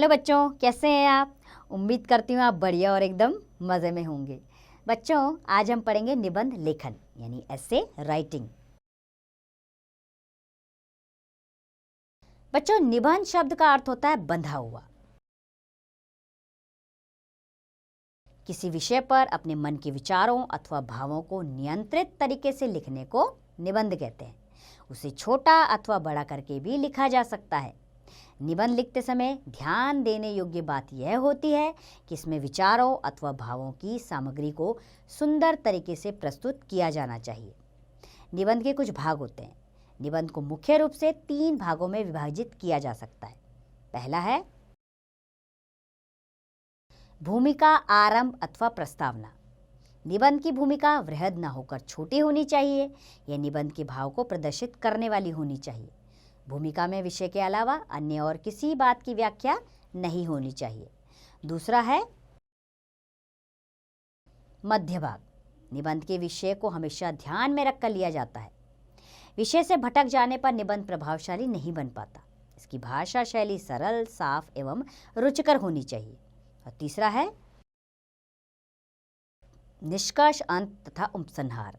Hello बच्चों, कैसे हैं आप। उम्मीद करती हूँ आप बढ़िया और एकदम मज़े में होंगे। बच्चों, आज हम पढ़ेंगे निबंध लेखन यानी एसे राइटिंग। बच्चों, निबंध शब्द का अर्थ होता है बंधा हुआ। किसी विषय पर अपने मन के विचारों अथवा भावों को नियंत्रित तरीके से लिखने को निबंध कहते हैं। उसे छोटा अथवा बड़ा करके भी लिखा जा सकता है। निबंध लिखते समय ध्यान देने योग्य बात यह होती है कि इसमें विचारों अथवा भावों की सामग्री को सुंदर तरीके से प्रस्तुत किया जाना चाहिए। निबंध के कुछ भाग होते हैं। निबंध को मुख्य रूप से 3 भागों में विभाजित किया जा सकता है। पहला है भूमिका, आरंभ अथवा प्रस्तावना। निबंध की भूमिका वृहद न होकर छोटी होनी चाहिए। यह निबंध के भाव को प्रदर्शित करने वाली होनी चाहिए। भूमिका में विषय के अलावा अन्य और किसी बात की व्याख्या नहीं होनी चाहिए। दूसरा है मध्य भाग। निबंध के विषय को हमेशा ध्यान में रखकर लिया जाता है। विषय से भटक जाने पर निबंध प्रभावशाली नहीं बन पाता। इसकी भाषा शैली सरल, साफ एवं रुचिकर होनी चाहिए। और तीसरा है निष्कर्ष, अंत तथा उपसंहार।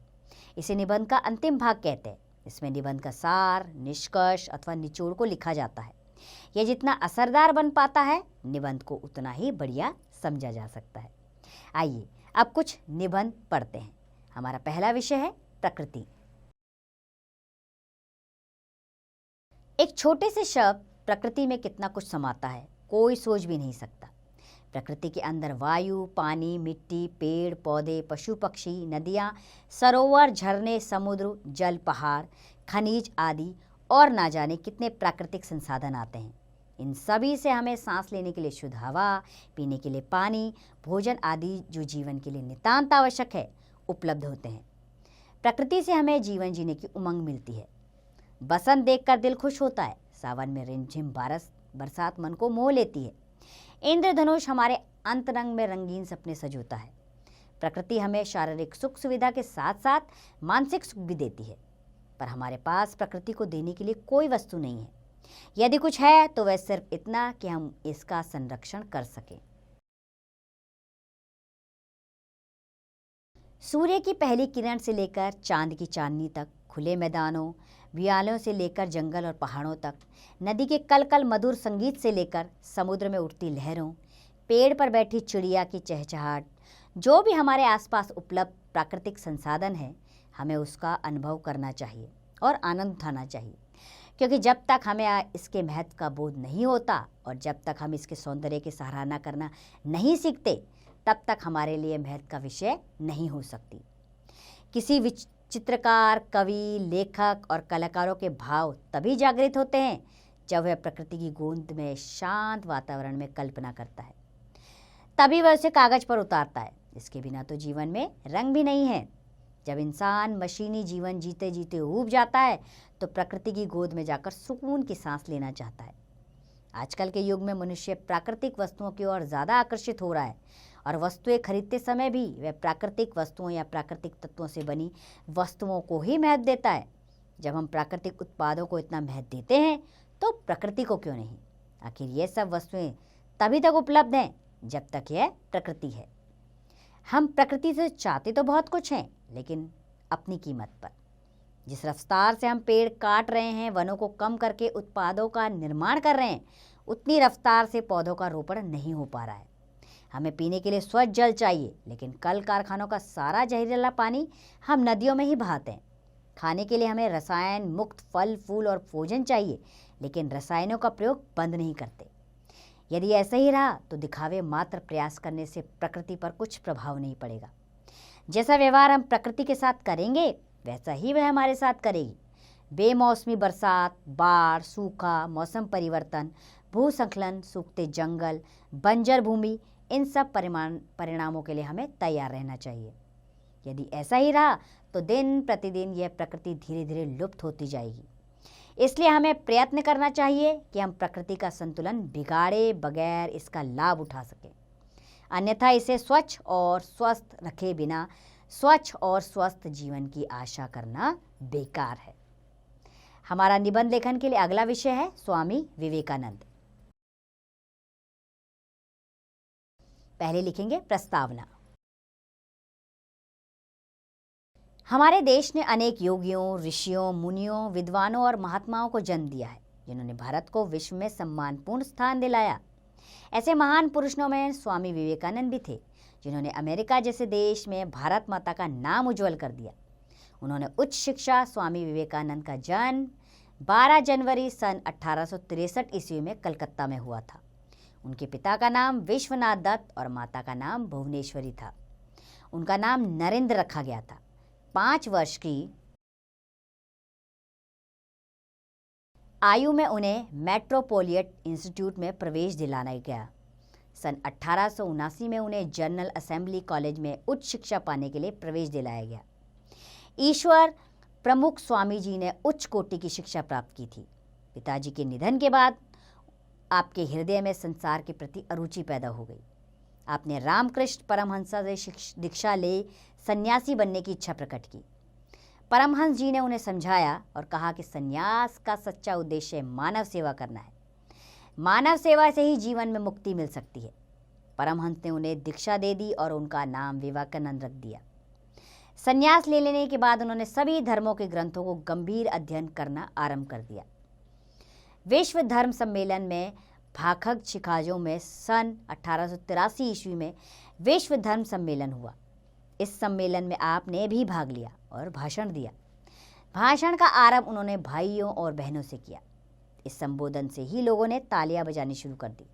इसे निबंध का अंतिम भाग कहते हैं। इसमें निबंध का सार, निष्कर्ष अथवा निचोड़ को लिखा जाता है। यह जितना असरदार बन पाता है, निबंध को उतना ही बढ़िया समझा जा सकता है। आइए अब कुछ निबंध पढ़ते हैं। हमारा पहला विषय है प्रकृति। एक छोटे से शब्द प्रकृति में कितना कुछ समाता है, कोई सोच भी नहीं सकता। प्रकृति के अंदर वायु, पानी, मिट्टी, पेड़ पौधे, पशु पक्षी, नदियाँ, सरोवर, झरने, समुद्र, जल, पहाड़, खनिज आदि और ना जाने कितने प्राकृतिक संसाधन आते हैं। इन सभी से हमें सांस लेने के लिए शुद्ध हवा, पीने के लिए पानी, भोजन आदि जो जीवन के लिए नितांत आवश्यक है, उपलब्ध होते हैं। प्रकृति से हमें जीवन जीने की उमंग मिलती है। बसंत देखकर दिल खुश होता है। सावन में रिमझिम बरसात मन को मोह लेती है। इंद्रधनुष हमारे अंतरंग में रंगीन सपने सजोता है। प्रकृति हमें शारीरिक सुख सुविधा के साथ साथ मानसिक सुख भी देती है। पर हमारे पास प्रकृति को देने के लिए कोई वस्तु नहीं है। यदि कुछ है तो वह सिर्फ इतना कि हम इसका संरक्षण कर सकें। सूर्य की पहली किरण से लेकर चांद की चांदनी तक, खुले मैदानों, वियालों से लेकर जंगल और पहाड़ों तक, नदी के कल कल मधुर संगीत से लेकर समुद्र में उठती लहरों, पेड़ पर बैठी चिड़िया की चहचहाट, जो भी हमारे आसपास उपलब्ध प्राकृतिक संसाधन है, हमें उसका अनुभव करना चाहिए और आनंद उठाना चाहिए। क्योंकि जब तक हमें इसके महत्व का बोध नहीं होता और जब तक हम इसके सौंदर्य की सराहना करना नहीं सीखते, तब तक हमारे लिए महत्व का विषय नहीं हो सकती। किसी चित्रकार, कवि, लेखक और कलाकारों के भाव तभी जागृत होते हैं जब वह प्रकृति की गोद में शांत वातावरण में कल्पना करता है। तभी वह उसे कागज पर उतारता है। इसके बिना तो जीवन में रंग भी नहीं है। जब इंसान मशीनी जीवन जीते जीते ऊब जाता है तो प्रकृति की गोद में जाकर सुकून की सांस लेना चाहता है। आजकल के युग में मनुष्य प्राकृतिक वस्तुओं की ओर ज़्यादा आकर्षित हो रहा है और वस्तुएं खरीदते समय भी वह प्राकृतिक वस्तुओं या प्राकृतिक तत्वों से बनी वस्तुओं को ही महत्व देता है। जब हम प्राकृतिक उत्पादों को इतना महत्व देते हैं तो प्रकृति को क्यों नहीं। आखिर ये सब वस्तुएं तभी तक उपलब्ध हैं जब तक यह प्रकृति है। हम प्रकृति से चाहते तो बहुत कुछ हैं, लेकिन अपनी कीमत पर। जिस रफ्तार से हम पेड़ काट रहे हैं, वनों को कम करके उत्पादों का निर्माण कर रहे हैं, उतनी रफ्तार से पौधों का रोपण नहीं हो पा रहा है। हमें पीने के लिए स्वच्छ जल चाहिए, लेकिन कल कारखानों का सारा जहरीला पानी हम नदियों में ही बहाते हैं। खाने के लिए हमें रसायन मुक्त फल फूल और भोजन चाहिए, लेकिन रसायनों का प्रयोग बंद नहीं करते। यदि ऐसा ही रहा तो दिखावे मात्र प्रयास करने से प्रकृति पर कुछ प्रभाव नहीं पड़ेगा। जैसा व्यवहार हम प्रकृति के साथ करेंगे, वैसा ही वह हमारे साथ करेगी। बेमौसमी बरसात, बाढ़, सूखा, मौसम परिवर्तन, भूस्खलन, सूखते जंगल, बंजर भूमि, इन सब परिणामों के लिए हमें तैयार रहना चाहिए। यदि ऐसा ही रहा तो दिन प्रतिदिन यह प्रकृति धीरे धीरे लुप्त होती जाएगी। इसलिए हमें प्रयत्न करना चाहिए कि हम प्रकृति का संतुलन बिगाड़े बगैर इसका लाभ उठा सकें। अन्यथा इसे स्वच्छ और स्वस्थ रखे बिना स्वच्छ और स्वस्थ जीवन की आशा करना बेकार है। हमारा निबंध लेखन के लिए अगला विषय है स्वामी विवेकानंद। पहले लिखेंगे प्रस्तावना। हमारे देश ने अनेक योगियों, ऋषियों, मुनियों, विद्वानों और महात्माओं को जन्म दिया है, जिन्होंने भारत को विश्व में सम्मानपूर्ण स्थान दिलाया। ऐसे महान पुरुषों में स्वामी विवेकानंद भी थे, जिन्होंने अमेरिका जैसे देश में भारत माता का नाम उज्जवल कर दिया। उन्होंने उच्च शिक्षा। स्वामी विवेकानंद का जन्म 12 जनवरी सन 1863 ईस्वी में कलकत्ता में हुआ था। उनके पिता का नाम विश्वनाथ दत्त और माता का नाम भुवनेश्वरी था। उनका नाम नरेंद्र रखा गया था। 5 वर्ष की आयु में उन्हें मेट्रोपोलिटन इंस्टीट्यूट में प्रवेश दिलाया गया। सन 1879 में उन्हें जनरल असेंबली कॉलेज में उच्च शिक्षा पाने के लिए प्रवेश दिलाया गया। ईश्वर प्रमुख स्वामी जी ने उच्च कोटि की शिक्षा प्राप्त की थी। पिताजी के निधन के बाद आपके हृदय में संसार के प्रति अरुचि पैदा हो गई। आपने रामकृष्ण परमहंस से दीक्षा ले सन्यासी बनने की इच्छा प्रकट की। परमहंस जी ने उन्हें समझाया और कहा कि सन्यास का सच्चा उद्देश्य मानव सेवा करना है। मानव सेवा से ही जीवन में मुक्ति मिल सकती है। परमहंस ने उन्हें दीक्षा दे दी और उनका नाम विवेकानंद रख दिया। सन्यास ले लेने के बाद उन्होंने सभी धर्मों के ग्रंथों को गंभीर अध्ययन करना आरंभ कर दिया। विश्व धर्म सम्मेलन में भाखग शिकागो में सन 1883 ईस्वी में विश्व धर्म सम्मेलन हुआ। इस सम्मेलन में आपने भी भाग लिया और भाषण दिया। भाषण का आरंभ उन्होंने भाइयों और बहनों से किया। इस संबोधन से ही लोगों ने तालियां बजानी शुरू कर दी।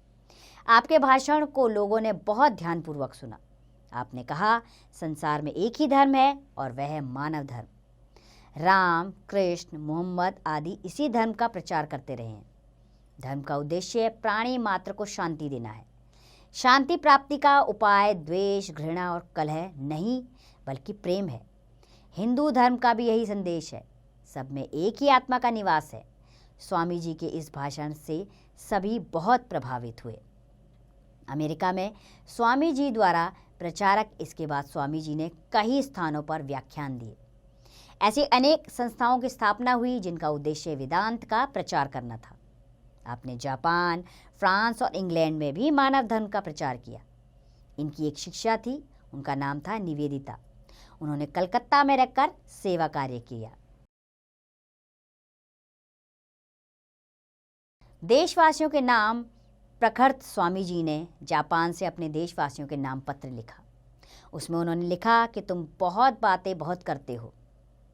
आपके भाषण को लोगों ने बहुत ध्यानपूर्वक सुना। आपने कहा, संसार में एक ही धर्म है और वह है मानव धर्म। राम, कृष्ण, मोहम्मद आदि इसी धर्म का प्रचार करते रहे हैं। धर्म का उद्देश्य प्राणी मात्र को शांति देना है। शांति प्राप्ति का उपाय द्वेष, घृणा और कलह नहीं, बल्कि प्रेम है। हिंदू धर्म का भी यही संदेश है। सब में एक ही आत्मा का निवास है। स्वामी जी के इस भाषण से सभी बहुत प्रभावित हुए। अमेरिका में स्वामी जी द्वारा प्रचारक, इसके बाद स्वामी जी ने कई स्थानों पर व्याख्यान दिए। ऐसी अनेक संस्थाओं की स्थापना हुई जिनका उद्देश्य वेदांत का प्रचार करना था। आपने जापान, फ्रांस और इंग्लैंड में भी मानव धर्म का प्रचार किया। इनकी एक शिष्या थी, उनका नाम था निवेदिता। उन्होंने कलकत्ता में रहकर सेवा कार्य किया। देशवासियों के नाम प्रखर स्वामी जी ने जापान से अपने देशवासियों के नाम पत्र लिखा। उसमें उन्होंने लिखा कि तुम बहुत बातें बहुत करते हो,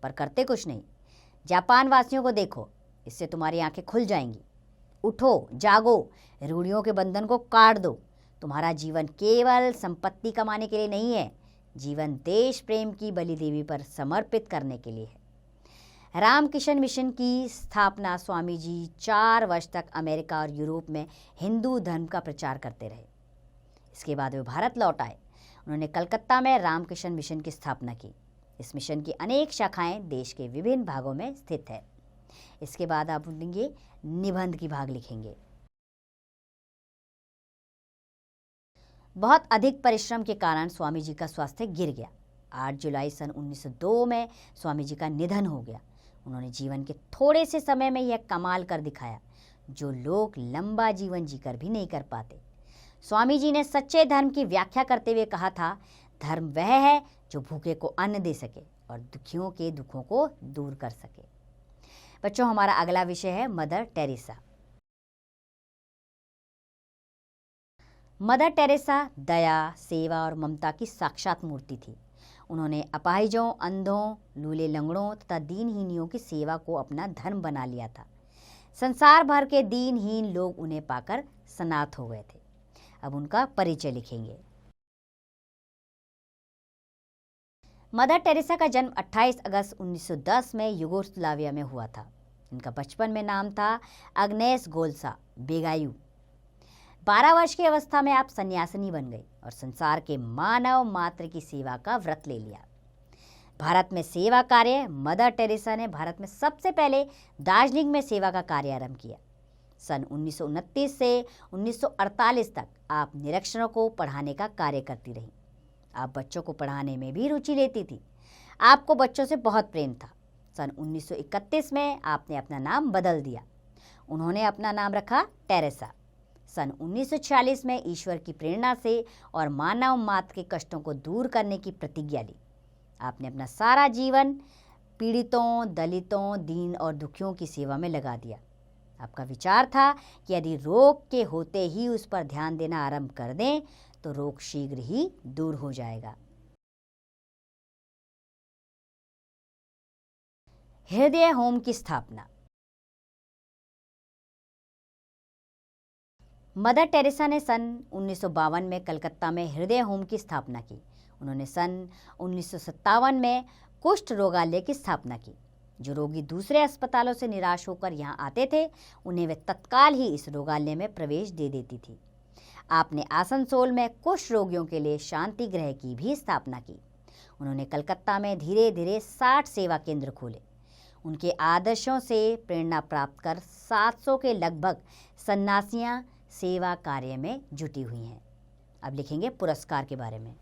पर करते कुछ नहीं। जापान वासियों को देखो, इससे तुम्हारी आंखें खुल जाएंगी। उठो, जागो, रूढ़ियों के बंधन को काट दो। तुम्हारा जीवन केवल संपत्ति कमाने के लिए नहीं है, जीवन देश प्रेम की बलि देवी पर समर्पित करने के लिए है। रामकृष्ण मिशन की स्थापना स्वामी जी 4 वर्ष तक अमेरिका और यूरोप में हिंदू धर्म का प्रचार करते रहे। इसके बाद वे भारत लौट आए। उन्होंने कलकत्ता में रामकृष्ण मिशन की स्थापना की। इस मिशन की अनेक शाखाएं देश के विभिन्न भागों में स्थित है। इसके बाद आप उनके निबंध की भाग लिखेंगे। बहुत अधिक परिश्रम के कारण स्वामी जी का स्वास्थ्य गिर गया। 8 जुलाई सन 1902 में स्वामी जी का निधन हो गया। उन्होंने जीवन के थोड़े से समय में यह कमाल कर दिखाया जो लोग लंबा जीवन जीकर भी नहीं कर पाते। स्वामी जी ने सच्चे धर्म की व्याख्या करते हुए कहा था, धर्म वह है जो भूखे को अन्न दे सके और दुखियों के दुखों को दूर कर सके। बच्चों, हमारा अगला विषय है मदर टेरेसा। मदर टेरेसा दया, सेवा और ममता की साक्षात मूर्ति थी। उन्होंने अपाहिजों, अंधों, लूले लंगड़ों तथा दीनहीनियों की सेवा को अपना धर्म बना लिया था। संसार भर के दीनहीन लोग उन्हें पाकर सनाथ हो गए थे। अब उनका परिचय लिखेंगे। मदर टेरेसा का जन्म 28 अगस्त 1910 में युगोस्लाविया में हुआ था। इनका बचपन में नाम था अग्नेस गोल्सा बेगायू। 12 वर्ष की अवस्था में आप सन्यासिनी बन गई और संसार के मानव मात्र की सेवा का व्रत ले लिया। भारत में सेवा कार्य। मदर टेरेसा ने भारत में सबसे पहले दार्जिलिंग में सेवा का कार्य आरंभ किया। सन 1929 से 1948 तक आप निरक्षरों को पढ़ाने का कार्य करती रहीं। आप बच्चों को पढ़ाने में भी रुचि लेती थी। आपको बच्चों से बहुत प्रेम था। सन 1931 में आपने अपना नाम बदल दिया। उन्होंने अपना नाम रखा टेरेसा। सन 1946 में ईश्वर की प्रेरणा से और मानव मात्र के कष्टों को दूर करने की प्रतिज्ञा ली। आपने अपना सारा जीवन पीड़ितों, दलितों, दीन और दुखियों की सेवा में लगा दिया। आपका विचार था कि यदि रोग के होते ही उस पर ध्यान देना आरंभ कर दें तो रोग शीघ्र ही दूर हो जाएगा। हृदय होम की स्थापना। मदर टेरेसा ने सन 1952 में कलकत्ता में हृदय होम की स्थापना की। उन्होंने सन 1957 में कुष्ठ रोगालय की स्थापना की। जो रोगी दूसरे अस्पतालों से निराश होकर यहाँ आते थे, उन्हें वे तत्काल ही इस रोगालय में प्रवेश दे देती थी। आपने आसनसोल में कुष्ठ रोगियों के लिए शांति गृह की भी स्थापना की। उन्होंने कलकत्ता में धीरे धीरे 60 सेवा केंद्र खोले। उनके आदर्शों से प्रेरणा प्राप्त कर 700 के लगभग सन्यासियां सेवा कार्य में जुटी हुई हैं। अब लिखेंगे पुरस्कार के बारे में।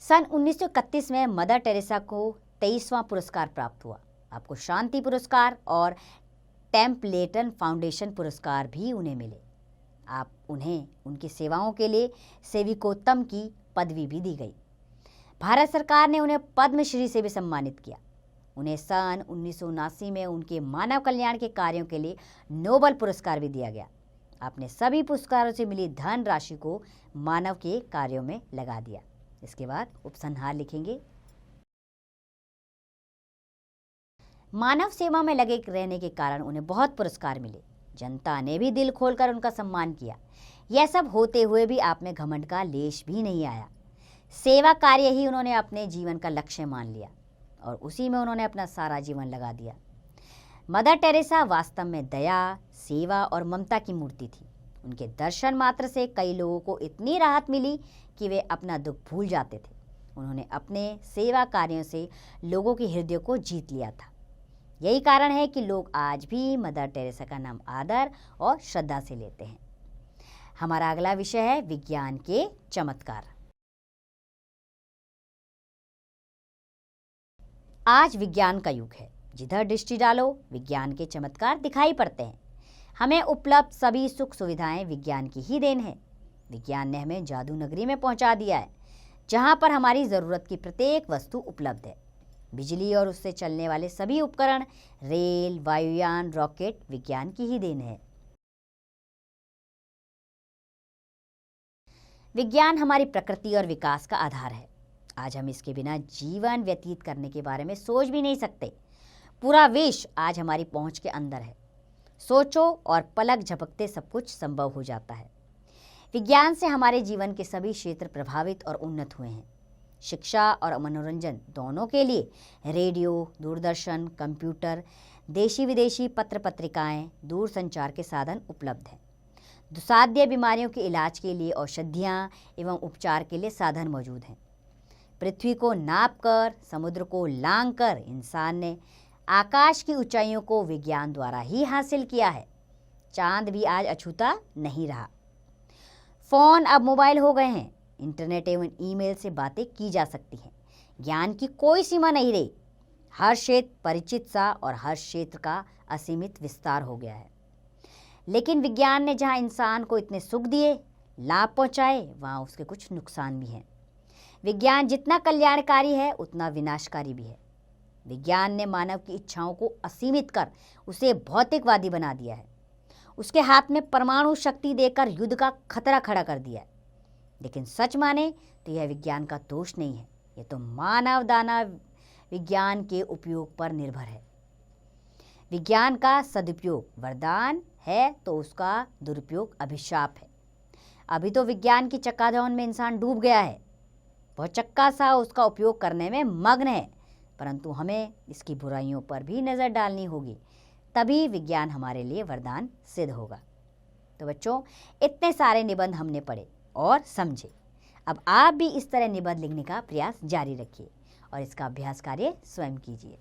सन 1931 में मदर टेरेसा को 23वां पुरस्कार प्राप्त हुआ। आपको शांति पुरस्कार और टेम्पलेटन फाउंडेशन पुरस्कार भी उन्हें मिले। उन्हें उनकी सेवाओं के लिए सेविकोत्तम की पदवी भी दी गई। भारत सरकार ने उन्हें पद्मश्री से भी सम्मानित किया। उन्हें सन 1979 में उनके मानव कल्याण के कार्यों के लिए नोबेल पुरस्कार भी दिया गया। आपने सभी पुरस्कारों से मिली धन राशि को मानव के कार्यों में लगा दिया। इसके बाद उपसंहार लिखेंगे। मानव सेवा में लगे रहने के कारण उन्हें बहुत पुरस्कार मिले। जनता ने भी दिल खोलकर उनका सम्मान किया। यह सब होते हुए भी आप में घमंड का लेश भी नहीं आया। सेवा कार्य ही उन्होंने अपने जीवन का लक्ष्य मान लिया और उसी में उन्होंने अपना सारा जीवन लगा दिया। मदर टेरेसा वास्तव में दया, सेवा और ममता की मूर्ति थी। उनके दर्शन मात्र से कई लोगों को इतनी राहत मिली कि वे अपना दुख भूल जाते थे। उन्होंने अपने सेवा कार्यों से लोगों के हृदय को जीत लिया था। यही कारण है कि लोग आज भी मदर टेरेसा का नाम आदर और श्रद्धा से लेते हैं। हमारा अगला विषय है विज्ञान के चमत्कार। आज विज्ञान का युग है। जिधर दृष्टि डालो विज्ञान के चमत्कार दिखाई पड़ते हैं। हमें उपलब्ध सभी सुख सुविधाएं विज्ञान की ही देन है। विज्ञान ने हमें जादू नगरी में पहुंचा दिया है, जहां पर हमारी ज़रूरत की प्रत्येक वस्तु उपलब्ध है। बिजली और उससे चलने वाले सभी उपकरण, रेल, वायुयान, रॉकेट विज्ञान की ही देन है। विज्ञान हमारी प्रकृति और विकास का आधार है। आज हम इसके बिना जीवन व्यतीत करने के बारे में सोच भी नहीं सकते। पूरा विश्व आज हमारी पहुंच के अंदर है। सोचो और पलक झपकते सब कुछ संभव हो जाता है। विज्ञान से हमारे जीवन के सभी क्षेत्र प्रभावित और उन्नत हुए हैं। शिक्षा और मनोरंजन दोनों के लिए रेडियो, दूरदर्शन, कंप्यूटर, देशी विदेशी पत्र पत्रिकाएं, दूर संचार के साधन उपलब्ध हैं। दुसाध्य बीमारियों के इलाज के लिए औषधियाँ एवं उपचार के लिए साधन मौजूद हैं। पृथ्वी को नापकर, समुद्र को लांघकर इंसान ने आकाश की ऊंचाइयों को विज्ञान द्वारा ही हासिल किया है। चांद भी आज अछूता नहीं रहा। फोन अब मोबाइल हो गए हैं। इंटरनेट एवं ईमेल से बातें की जा सकती हैं। ज्ञान की कोई सीमा नहीं रही। हर क्षेत्र परिचित सा और हर क्षेत्र का असीमित विस्तार हो गया है। लेकिन विज्ञान ने जहां इंसान को इतने सुख दिए, लाभ पहुंचाए, वहां उसके कुछ नुकसान भी हैं। विज्ञान जितना कल्याणकारी है उतना विनाशकारी भी है। विज्ञान ने मानव की इच्छाओं को असीमित कर उसे भौतिकवादी बना दिया है। उसके हाथ में परमाणु शक्ति देकर युद्ध का खतरा खड़ा कर दिया है। लेकिन सच माने तो यह विज्ञान का दोष नहीं है। यह तो मानव दाना विज्ञान के उपयोग पर निर्भर है। विज्ञान का सदुपयोग वरदान है तो उसका दुरुपयोग अभिशाप है। अभी तो विज्ञान की चक्काजाम में इंसान डूब गया है। वह चक्का सा उसका उपयोग करने में मग्न है, परंतु हमें इसकी बुराइयों पर भी नज़र डालनी होगी, तभी विज्ञान हमारे लिए वरदान सिद्ध होगा। तो बच्चों, इतने सारे निबंध हमने पढ़े और समझे। अब आप भी इस तरह निबंध लिखने का प्रयास जारी रखिए और इसका अभ्यास कार्य स्वयं कीजिए।